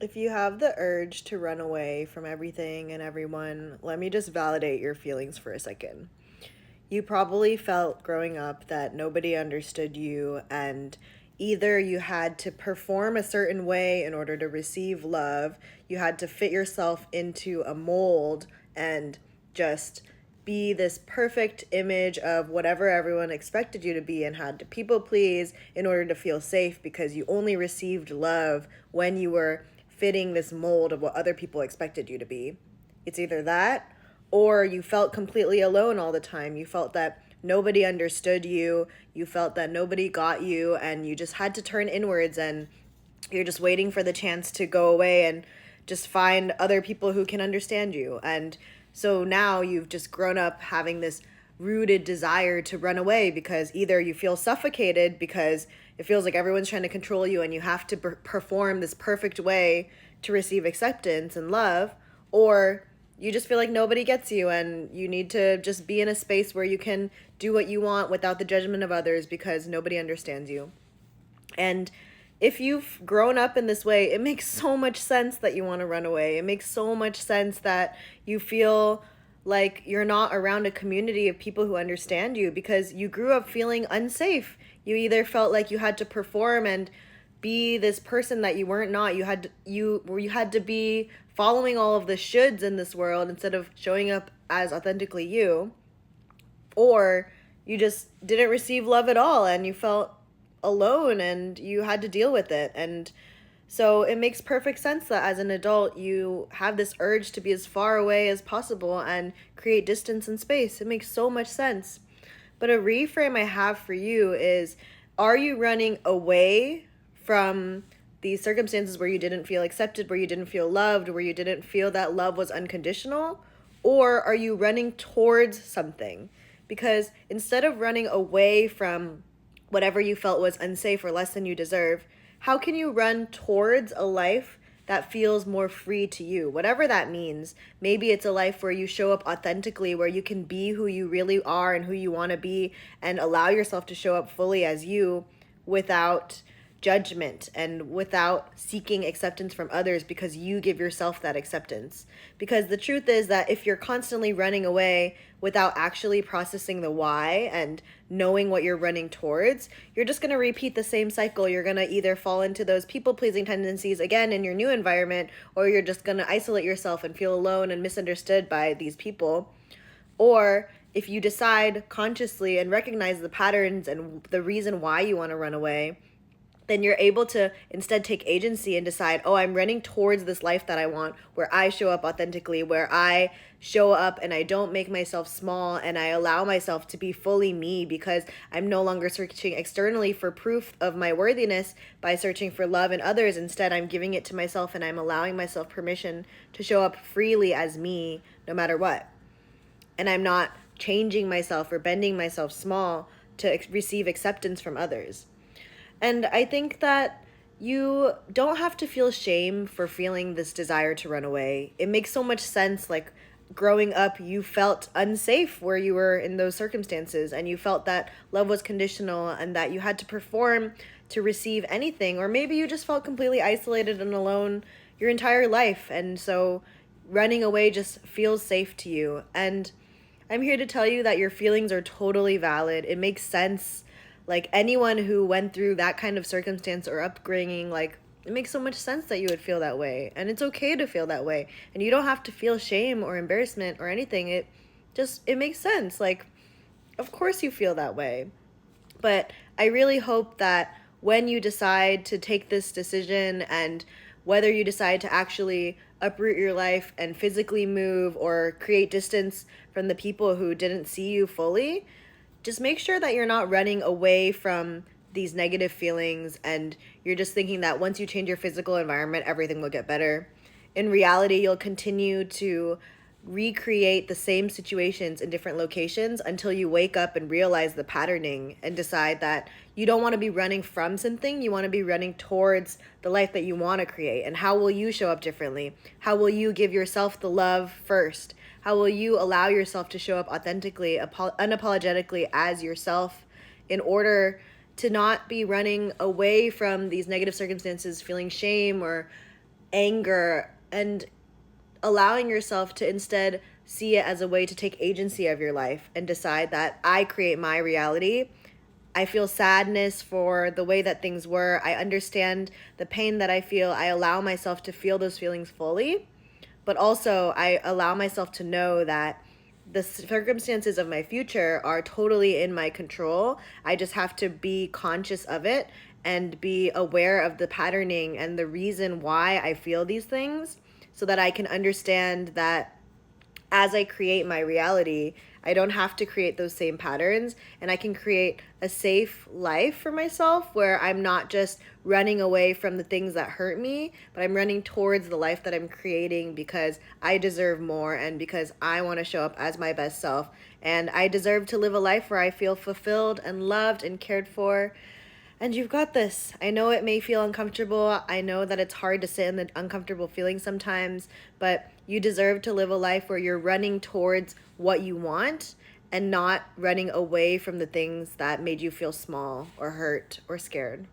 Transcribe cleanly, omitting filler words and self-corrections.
If you have the urge to run away from everything and everyone, let me just validate your feelings for a second. You probably felt growing up that nobody understood you, and either you had to perform a certain way in order to receive love, you had to fit yourself into a mold and just be this perfect image of whatever everyone expected you to be, and had to people please in order to feel safe because you only received love when you were fitting this mold of what other people expected you to be. It's either that, or you felt completely alone all the time. You felt that nobody understood you. You felt that nobody got you, and you just had to turn inwards, and you're just waiting for the chance to go away and just find other people who can understand you. And so now you've just grown up having this rooted desire to run away because either you feel suffocated because it feels like everyone's trying to control you and you have to perform this perfect way to receive acceptance and love, or you just feel like nobody gets you and you need to just be in a space where you can do what you want without the judgment of others because nobody understands you. And if you've grown up in this way, it makes so much sense that you want to run away. It makes so much sense that you feel like you're not around a community of people who understand you because you grew up feeling unsafe. You either felt like you had to perform and be this person that you weren't not. You had to be following all of the shoulds in this world instead of showing up as authentically you, or you just didn't receive love at all and you felt alone and you had to deal with it. And so it makes perfect sense that as an adult you have this urge to be as far away as possible and create distance and space. It makes so much sense. But a reframe I have for you is, are you running away from these circumstances where you didn't feel accepted, where you didn't feel loved, where you didn't feel that love was unconditional? Or are you running towards something? Because instead of running away from whatever you felt was unsafe or less than you deserve, how can you run towards a life that feels more free to you? Whatever that means. Maybe it's a life where you show up authentically, where you can be who you really are and who you want to be and allow yourself to show up fully as you without judgment and without seeking acceptance from others because you give yourself that acceptance. Because the truth is that if you're constantly running away without actually processing the why and knowing what you're running towards, you're just going to repeat the same cycle. You're going to either fall into those people-pleasing tendencies again in your new environment, or you're just going to isolate yourself and feel alone and misunderstood by these people. Or if you decide consciously and recognize the patterns and the reason why you want to run away, then you're able to instead take agency and decide, oh, I'm running towards this life that I want, where I show up authentically, where I show up and I don't make myself small and I allow myself to be fully me because I'm no longer searching externally for proof of my worthiness by searching for love in others. Instead, I'm giving it to myself and I'm allowing myself permission to show up freely as me no matter what. And I'm not changing myself or bending myself small to receive acceptance from others. And I think that you don't have to feel shame for feeling this desire to run away. It makes so much sense. Like growing up, you felt unsafe where you were in those circumstances, and you felt that love was conditional and that you had to perform to receive anything. Or maybe you just felt completely isolated and alone your entire life. And so running away just feels safe to you. And I'm here to tell you that your feelings are totally valid. It makes sense. Like anyone who went through that kind of circumstance or upbringing, like it makes so much sense that you would feel that way. And it's okay to feel that way. And you don't have to feel shame or embarrassment or anything. It makes sense. Like, of course you feel that way. But I really hope that when you decide to take this decision, and whether you decide to actually uproot your life and physically move or create distance from the people who didn't see you fully, just make sure that you're not running away from these negative feelings and you're just thinking that once you change your physical environment, everything will get better. In reality, you'll continue to recreate the same situations in different locations until you wake up and realize the patterning and decide that you don't want to be running from something. You want to be running towards the life that you want to create. And how will you show up differently? How will you give yourself the love first? How will you allow yourself to show up authentically, unapologetically as yourself, in order to not be running away from these negative circumstances, feeling shame or anger, and allowing yourself to instead see it as a way to take agency of your life and decide that I create my reality. I feel sadness for the way that things were. I understand the pain that I feel. I allow myself to feel those feelings fully, but also I allow myself to know that the circumstances of my future are totally in my control. I just have to be conscious of it and be aware of the patterning and the reason why I feel these things so that I can understand that as I create my reality, I don't have to create those same patterns, and I can create a safe life for myself where I'm not just running away from the things that hurt me, but I'm running towards the life that I'm creating because I deserve more and because I want to show up as my best self. And I deserve to live a life where I feel fulfilled and loved and cared for. And you've got this. I know it may feel uncomfortable. I know that it's hard to sit in the uncomfortable feeling sometimes, but you deserve to live a life where you're running towards what you want and not running away from the things that made you feel small or hurt or scared.